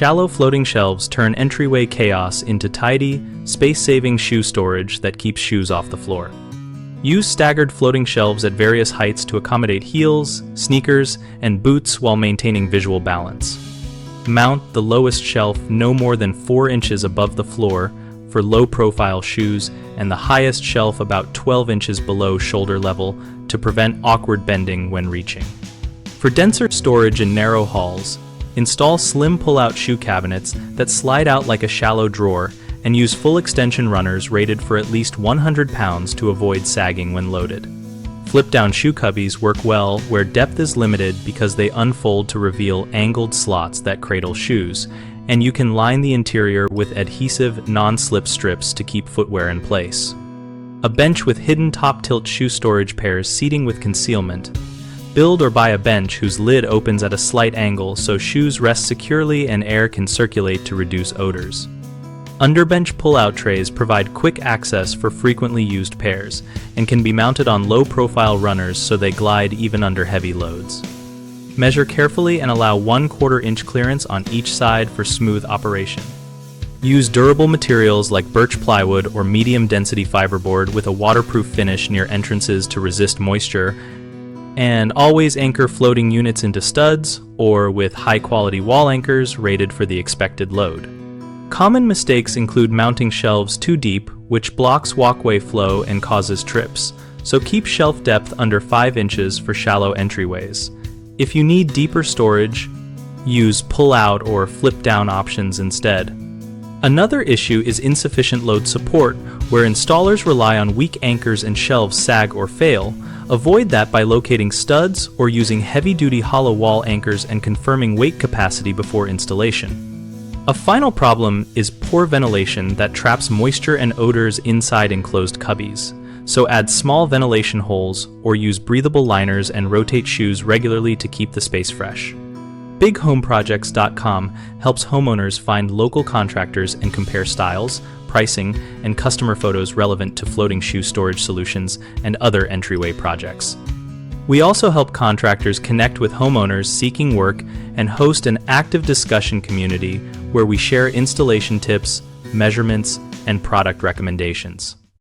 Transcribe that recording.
Shallow floating shelves turn entryway chaos into tidy, space-saving shoe storage that keeps shoes off the floor. Use staggered floating shelves at various heights to accommodate heels, sneakers, and boots while maintaining visual balance. Mount the lowest shelf no more than 4 inches above the floor for low-profile shoes and the highest shelf about 12 inches below shoulder level to prevent awkward bending when reaching. For denser storage in narrow halls, install slim pull-out shoe cabinets that slide out like a shallow drawer and use full extension runners rated for at least 100 pounds to avoid sagging when loaded. Flip-down shoe cubbies work well where depth is limited because they unfold to reveal angled slots that cradle shoes, and you can line the interior with adhesive, non-slip strips to keep footwear in place. A bench with hidden top-tilt shoe storage pairs seating with concealment. Build or buy a bench whose lid opens at a slight angle so shoes rest securely and air can circulate to reduce odors. Underbench pull-out trays provide quick access for frequently used pairs and can be mounted on low-profile runners so they glide even under heavy loads. Measure carefully and allow 1/4 inch clearance on each side for smooth operation. Use durable materials like birch plywood or medium-density fiberboard with a waterproof finish near entrances to resist moisture, and always anchor floating units into studs or with high-quality wall anchors rated for the expected load. Common mistakes include mounting shelves too deep, which blocks walkway flow and causes trips, so keep shelf depth under 5 inches for shallow entryways. If you need deeper storage, use pull-out or flip-down options instead. Another issue is insufficient load support, where installers rely on weak anchors and shelves sag or fail. Avoid that by locating studs or using heavy-duty hollow wall anchors and confirming weight capacity before installation. A final problem is poor ventilation that traps moisture and odors inside enclosed cubbies, so add small ventilation holes or use breathable liners and rotate shoes regularly to keep the space fresh. BigHomeProjects.com helps homeowners find local contractors and compare styles, pricing, and customer photos relevant to floating shoe storage solutions and other entryway projects. We also help contractors connect with homeowners seeking work and host an active discussion community where we share installation tips, measurements, and product recommendations.